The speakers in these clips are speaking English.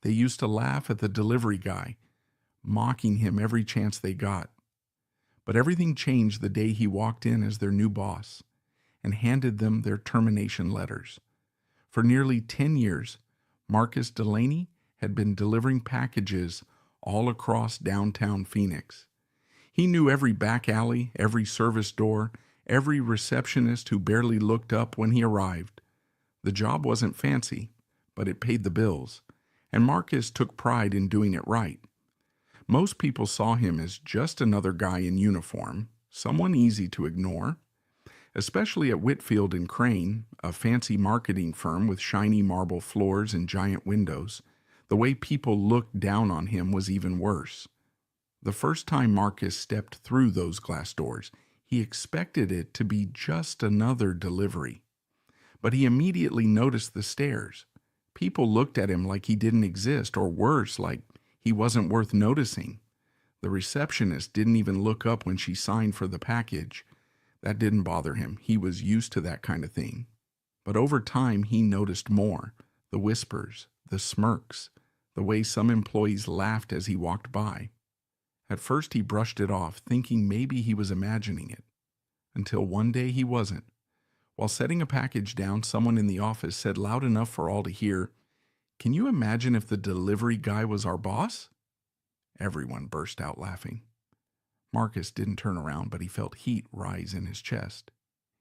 They used to laugh at the delivery guy, mocking him every chance they got. But everything changed the day he walked in as their new boss and handed them their termination letters. For nearly 10 years, Marcus Delaney had been delivering packages all across downtown Phoenix. He knew every back alley, every service door, every receptionist who barely looked up when he arrived. The job wasn't fancy, but it paid the bills, and Marcus took pride in doing it right. Most people saw him as just another guy in uniform, someone easy to ignore. Especially at Whitfield and Crane, a fancy marketing firm with shiny marble floors and giant windows, the way people looked down on him was even worse. The first time Marcus stepped through those glass doors, he expected it to be just another delivery. But he immediately noticed the stares. People looked at him like he didn't exist, or worse, like he wasn't worth noticing. The receptionist didn't even look up when she signed for the package. That didn't bother him. He was used to that kind of thing. But over time, he noticed more. The whispers, the smirks, the way some employees laughed as he walked by. At first, he brushed it off, thinking maybe he was imagining it. Until one day he wasn't. While setting a package down, someone in the office said loud enough for all to hear, "Can you imagine if the delivery guy was our boss?" Everyone burst out laughing. Marcus didn't turn around, but he felt heat rise in his chest.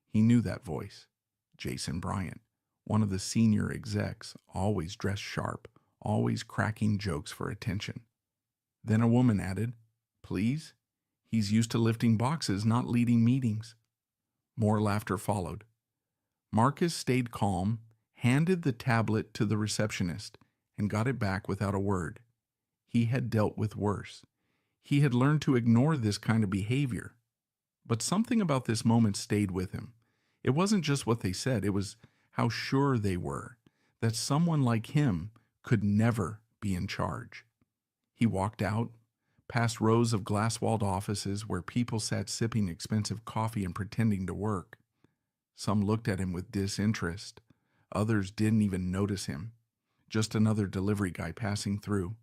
He knew that voice. Jason Bryant, one of the senior execs, always dressed sharp, always cracking jokes for attention. Then a woman added, "Please? He's used to lifting boxes, not leading meetings." More laughter followed. Marcus stayed calm, handed the tablet to the receptionist, and got it back without a word. He had dealt with worse. He had learned to ignore this kind of behavior. But something about this moment stayed with him. It wasn't just what they said, it was how sure they were that someone like him could never be in charge. He walked out, past rows of glass-walled offices where people sat sipping expensive coffee and pretending to work. Some looked at him with disinterest. Others didn't even notice him. Just another delivery guy passing through.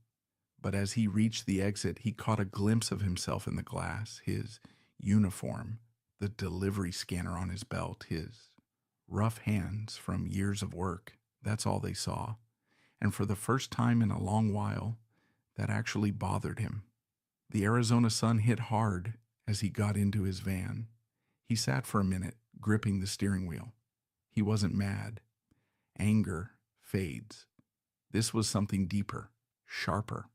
But as he reached the exit, he caught a glimpse of himself in the glass, his uniform, the delivery scanner on his belt, his rough hands from years of work. That's all they saw. And for the first time in a long while, that actually bothered him. The Arizona sun hit hard as he got into his van. He sat for a minute, gripping the steering wheel. He wasn't mad. Anger fades. This was something deeper, sharper.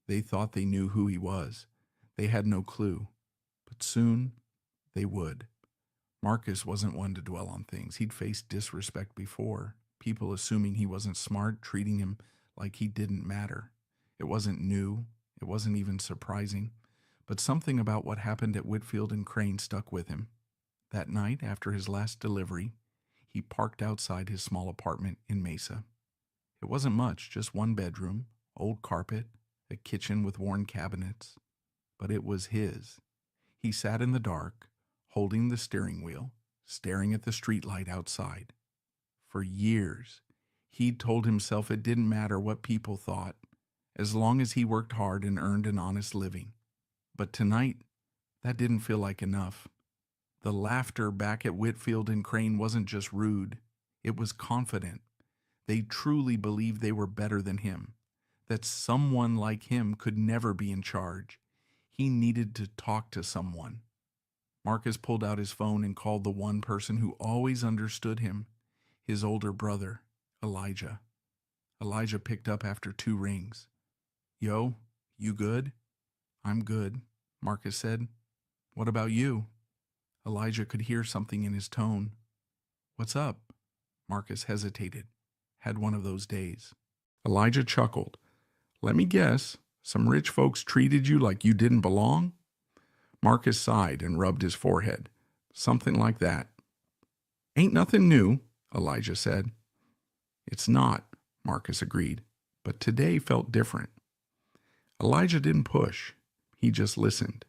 They thought they knew who he was. They had no clue. But soon, they would. Marcus wasn't one to dwell on things. He'd faced disrespect before, people assuming he wasn't smart, treating him like he didn't matter. It wasn't new. It wasn't even surprising. But something about what happened at Whitfield and Crane stuck with him. That night, after his last delivery, he parked outside his small apartment in Mesa. It wasn't much, just one bedroom, old carpet, a kitchen with worn cabinets. But it was his. He sat in the dark, holding the steering wheel, staring at the streetlight outside. For years, he'd told himself it didn't matter what people thought, as long as he worked hard and earned an honest living. But tonight, that didn't feel like enough. The laughter back at Whitfield and Crane wasn't just rude, it was confident. They truly believed they were better than him, that someone like him could never be in charge. He needed to talk to someone. Marcus pulled out his phone and called the one person who always understood him, his older brother, Elijah. Elijah picked up after 2 rings. "Yo, you good?" "I'm good," Marcus said. "What about you?" Elijah could hear something in his tone. "What's up?" Marcus hesitated. Had one of those days. Elijah chuckled. "Let me guess, some rich folks treated you like you didn't belong?" Marcus sighed and rubbed his forehead. "Something like that." "Ain't nothing new," Elijah said. "It's not," Marcus agreed, but today felt different. Elijah didn't push. He just listened.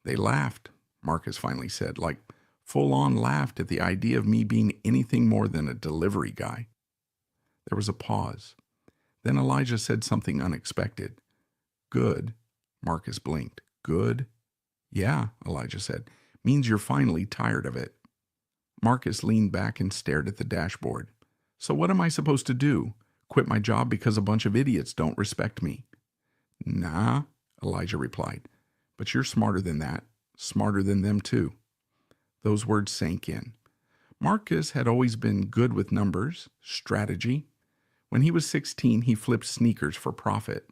"They laughed," Marcus finally said, like full-on laughed at the idea of me being anything more than a delivery guy. There was a pause. Then Elijah said something unexpected. Good. Marcus blinked. Good? Yeah, Elijah said. Means you're finally tired of it. Marcus leaned back and stared at the dashboard. So what am I supposed to do? Quit my job because a bunch of idiots don't respect me? Nah, Elijah replied. But you're smarter than that. Smarter than them too. Those words sank in. Marcus had always been good with numbers, strategy. When he was 16, he flipped sneakers for profit.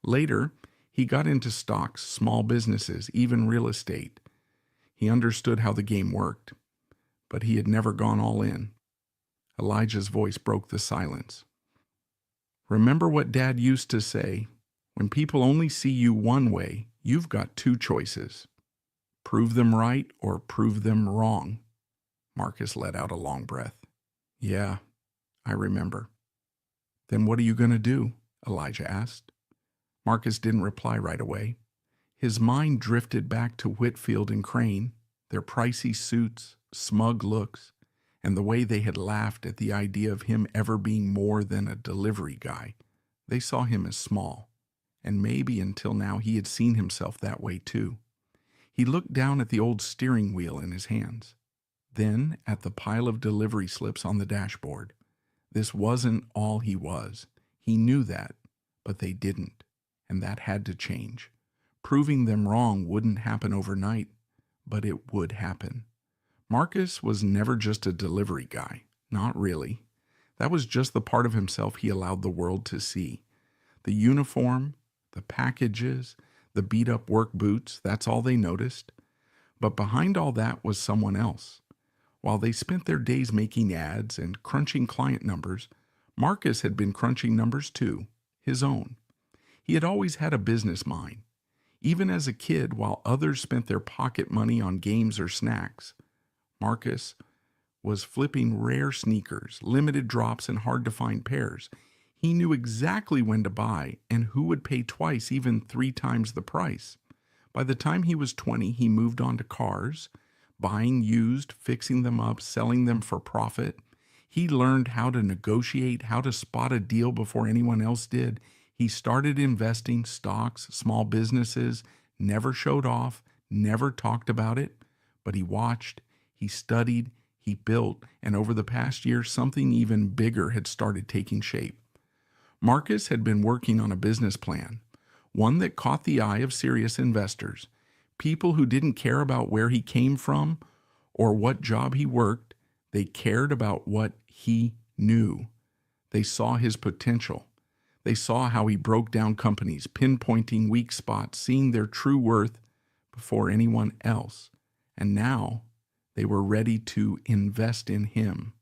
Later, he got into stocks, small businesses, even real estate. He understood how the game worked, but he had never gone all in. Elijah's voice broke the silence. Remember what Dad used to say, when people only see you one way, you've got two choices. Prove them right or prove them wrong. Marcus let out a long breath. Yeah, I remember. Then what are you going to do? Elijah asked. Marcus didn't reply right away. His mind drifted back to Whitfield and Crane, their pricey suits, smug looks, and the way they had laughed at the idea of him ever being more than a delivery guy. They saw him as small, and maybe until now he had seen himself that way too. He looked down at the old steering wheel in his hands, then at the pile of delivery slips on the dashboard. This wasn't all he was. He knew that, but they didn't, and that had to change. Proving them wrong wouldn't happen overnight, but it would happen. Marcus was never just a delivery guy. Not really. That was just the part of himself he allowed the world to see. The uniform, the packages, the beat-up work boots, that's all they noticed. But behind all that was someone else. While they spent their days making ads and crunching client numbers, Marcus had been crunching numbers too, his own. He had always had a business mind. Even as a kid, while others spent their pocket money on games or snacks, Marcus was flipping rare sneakers, limited drops, and hard-to-find pairs. He knew exactly when to buy and who would pay twice, even 3 times the price. By the time he was 20, he moved on to cars, buying used, fixing them up, selling them for profit. He learned how to negotiate, how to spot a deal before anyone else did. He started investing, stocks, small businesses, never showed off, never talked about it, but he watched, he studied, he built, and over the past year, something even bigger had started taking shape. Marcus had been working on a business plan, one that caught the eye of serious investors, people who didn't care about where he came from or what job he worked. They cared about what he knew. They saw his potential. They saw how he broke down companies, pinpointing weak spots, seeing their true worth before anyone else. And now they were ready to invest in him.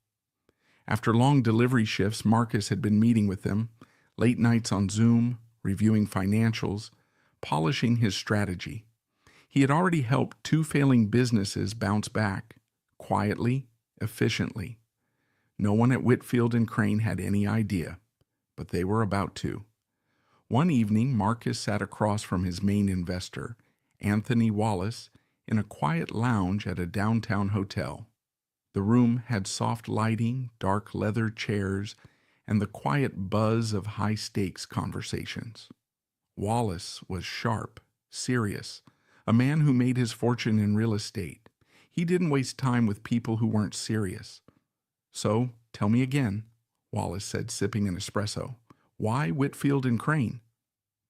After long delivery shifts, Marcus had been meeting with them, late nights on Zoom, reviewing financials, polishing his strategy. He had already helped 2 failing businesses bounce back, quietly, efficiently. No one at Whitfield and Crane had any idea, but they were about to. One evening, Marcus sat across from his main investor, Anthony Wallace, in a quiet lounge at a downtown hotel. The room had soft lighting, dark leather chairs, and the quiet buzz of high-stakes conversations. Wallace was sharp, serious, a man who made his fortune in real estate. He didn't waste time with people who weren't serious. So, tell me again, Wallace said, sipping an espresso. Why Whitfield and Crane?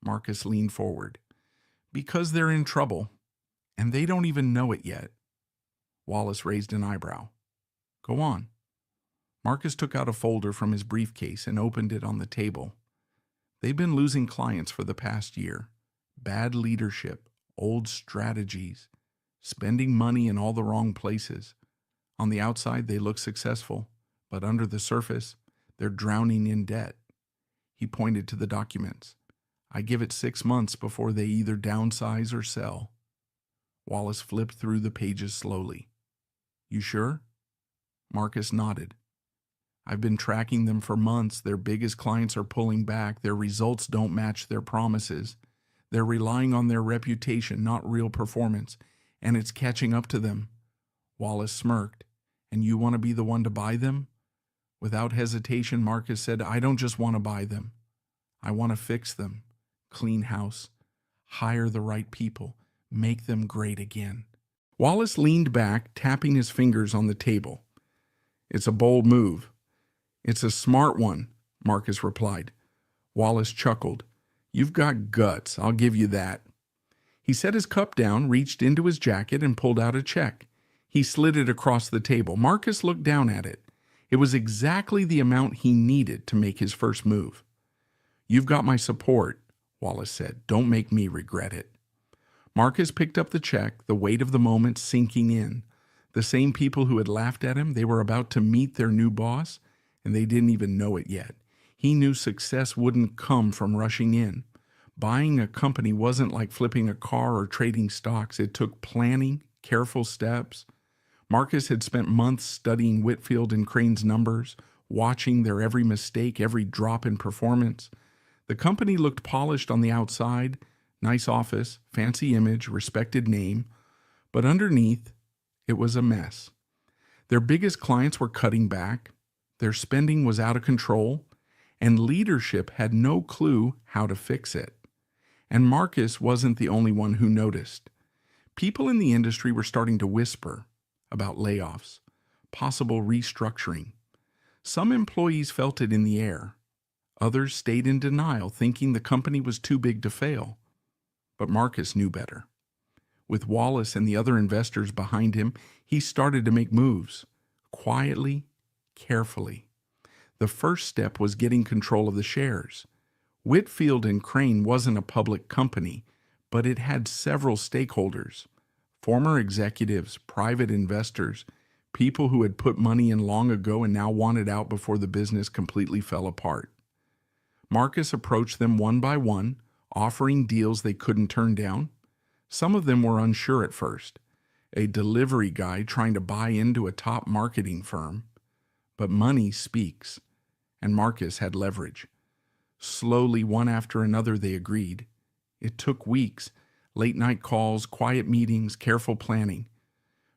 Marcus leaned forward. Because they're in trouble, and they don't even know it yet. Wallace raised an eyebrow. Go on. Marcus took out a folder from his briefcase and opened it on the table. They've been losing clients for the past year. Bad leadership, old strategies, spending money in all the wrong places. On the outside, they look successful, but under the surface, they're drowning in debt. He pointed to the documents. I give it 6 months before they either downsize or sell. Wallace flipped through the pages slowly. You sure? Marcus nodded. I've been tracking them for months. Their biggest clients are pulling back. Their results don't match their promises. They're relying on their reputation, not real performance, and it's catching up to them. Wallace smirked. And you want to be the one to buy them? Without hesitation, Marcus said, I don't just want to buy them. I want to fix them, clean house, hire the right people, make them great again. Wallace leaned back, tapping his fingers on the table. It's a bold move. It's a smart one, Marcus replied. Wallace chuckled. You've got guts, I'll give you that. He set his cup down, reached into his jacket, and pulled out a check. He slid it across the table. Marcus looked down at it. It was exactly the amount he needed to make his first move. You've got my support, Wallace said. Don't make me regret it. Marcus picked up the check, the weight of the moment sinking in. The same people who had laughed at him, they were about to meet their new boss, and they didn't even know it yet. He knew success wouldn't come from rushing in. Buying a company wasn't like flipping a car or trading stocks. It took planning, careful steps. Marcus had spent months studying Whitfield and Crane's numbers, watching their every mistake, every drop in performance. The company looked polished on the outside, nice office, fancy image, respected name, but underneath, it was a mess. Their biggest clients were cutting back, their spending was out of control, and leadership had no clue how to fix it. And Marcus wasn't the only one who noticed. People in the industry were starting to whisper about layoffs, possible restructuring. Some employees felt it in the air. Others stayed in denial, thinking the company was too big to fail. But Marcus knew better. With Wallace and the other investors behind him, he started to make moves, quietly, carefully. The first step was getting control of the shares. Whitfield and Crane wasn't a public company, but it had several stakeholders, former executives, private investors, people who had put money in long ago and now wanted out before the business completely fell apart. Marcus approached them one by one, offering deals they couldn't turn down. Some of them were unsure at first, a delivery guy trying to buy into a top marketing firm. But money speaks, and Marcus had leverage. Slowly, one after another, they agreed. It took weeks, late-night calls, quiet meetings, careful planning.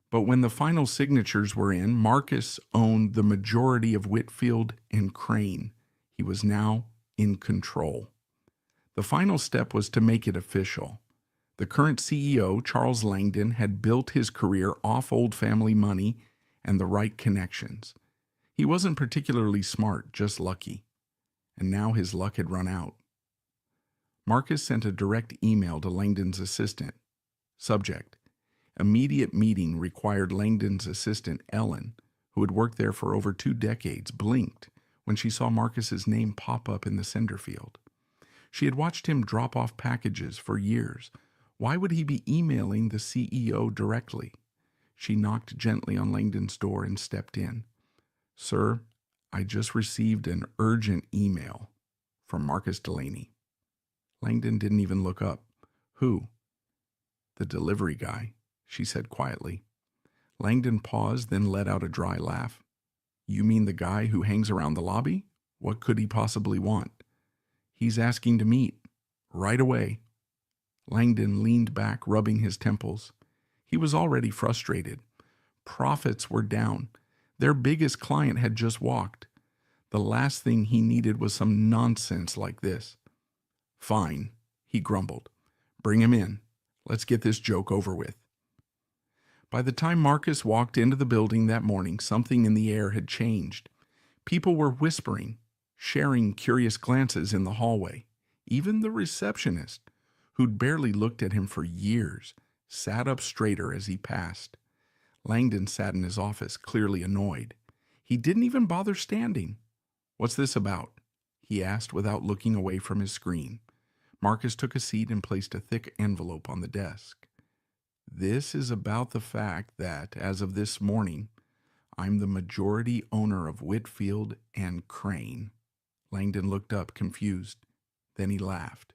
But when the final signatures were in, Marcus owned the majority of Whitfield and Crane. He was now in control. The final step was to make it official. The current CEO, Charles Langdon, had built his career off old family money and the right connections. He wasn't particularly smart, just lucky. And now his luck had run out. Marcus sent a direct email to Langdon's assistant. Subject: Immediate meeting required. Langdon's assistant, Ellen, who had worked there for over 2 decades, blinked when she saw Marcus's name pop up in the sender field. She had watched him drop off packages for years. Why would he be emailing the CEO directly? She knocked gently on Langdon's door and stepped in. Sir, I just received an urgent email from Marcus Delaney. Langdon didn't even look up. Who? The delivery guy, she said quietly. Langdon paused, then let out a dry laugh. You mean the guy who hangs around the lobby? What could he possibly want? He's asking to meet. Right away. Langdon leaned back, rubbing his temples. He was already frustrated. Profits were down. Their biggest client had just walked. The last thing he needed was some nonsense like this. Fine, he grumbled. Bring him in. Let's get this joke over with. By the time Marcus walked into the building that morning, something in the air had changed. People were whispering, sharing curious glances in the hallway. Even the receptionist, who'd barely looked at him for years, sat up straighter as he passed. Langdon sat in his office, clearly annoyed. He didn't even bother standing. What's this about? He asked without looking away from his screen. Marcus took a seat and placed a thick envelope on the desk. This is about the fact that, as of this morning, I'm the majority owner of Whitfield and Crane. Langdon looked up, confused. Then he laughed.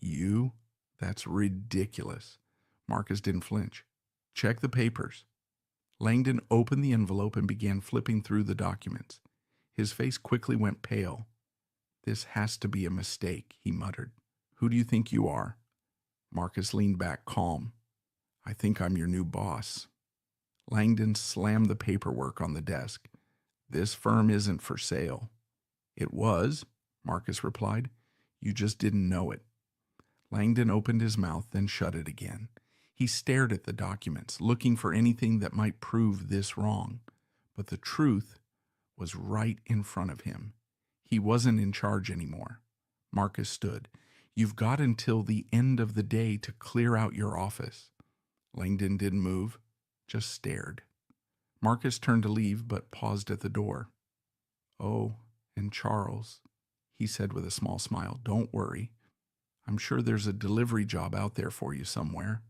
You? That's ridiculous. Marcus didn't flinch. Check the papers. Langdon opened the envelope and began flipping through the documents. His face quickly went pale. This has to be a mistake, he muttered. Who do you think you are? Marcus leaned back, calm. I think I'm your new boss. Langdon slammed the paperwork on the desk. This firm isn't for sale. It was, Marcus replied. You just didn't know it. Langdon opened his mouth, then shut it again. He stared at the documents, looking for anything that might prove this wrong. But the truth was right in front of him. He wasn't in charge anymore. Marcus stood. You've got until the end of the day to clear out your office. Langdon didn't move, just stared. Marcus turned to leave, but paused at the door. Oh, and Charles, he said with a small smile, don't worry. I'm sure there's a delivery job out there for you somewhere.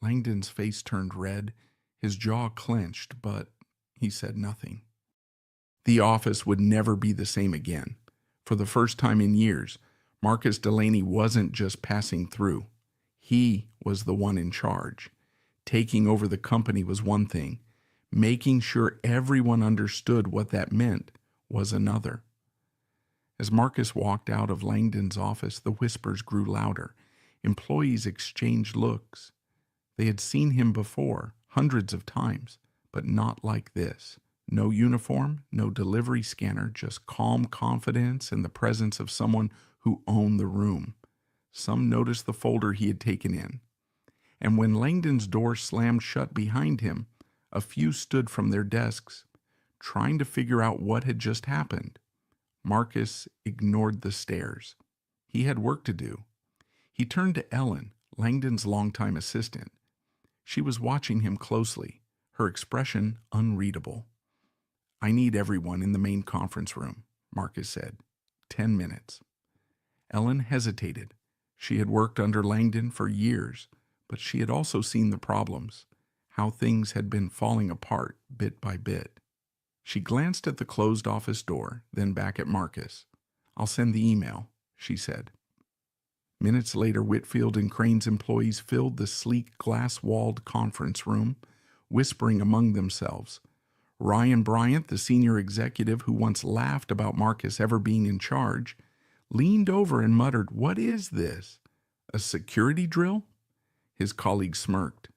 Langdon's face turned red, his jaw clenched, but he said nothing. The office would never be the same again. For the first time in years, Marcus Delaney wasn't just passing through. He was the one in charge. Taking over the company was one thing. Making sure everyone understood what that meant was another. As Marcus walked out of Langdon's office, the whispers grew louder. Employees exchanged looks. They had seen him before, hundreds of times, but not like this. No uniform, no delivery scanner, just calm confidence and the presence of someone who owned the room. Some noticed the folder he had taken in. And when Langdon's door slammed shut behind him, a few stood from their desks, trying to figure out what had just happened. Marcus ignored the stares. He had work to do. He turned to Ellen, Langdon's longtime assistant. She was watching him closely, her expression unreadable. I need everyone in the main conference room, Marcus said. 10 minutes. Ellen hesitated. She had worked under Langdon for years, but she had also seen the problems, how things had been falling apart bit by bit. She glanced at the closed office door, then back at Marcus. I'll send the email, she said. Minutes later, Whitfield and Crane's employees filled the sleek, glass-walled conference room, whispering among themselves. Ryan Bryant, the senior executive who once laughed about Marcus ever being in charge, leaned over and muttered, "What is this? A security drill?" His colleague smirked.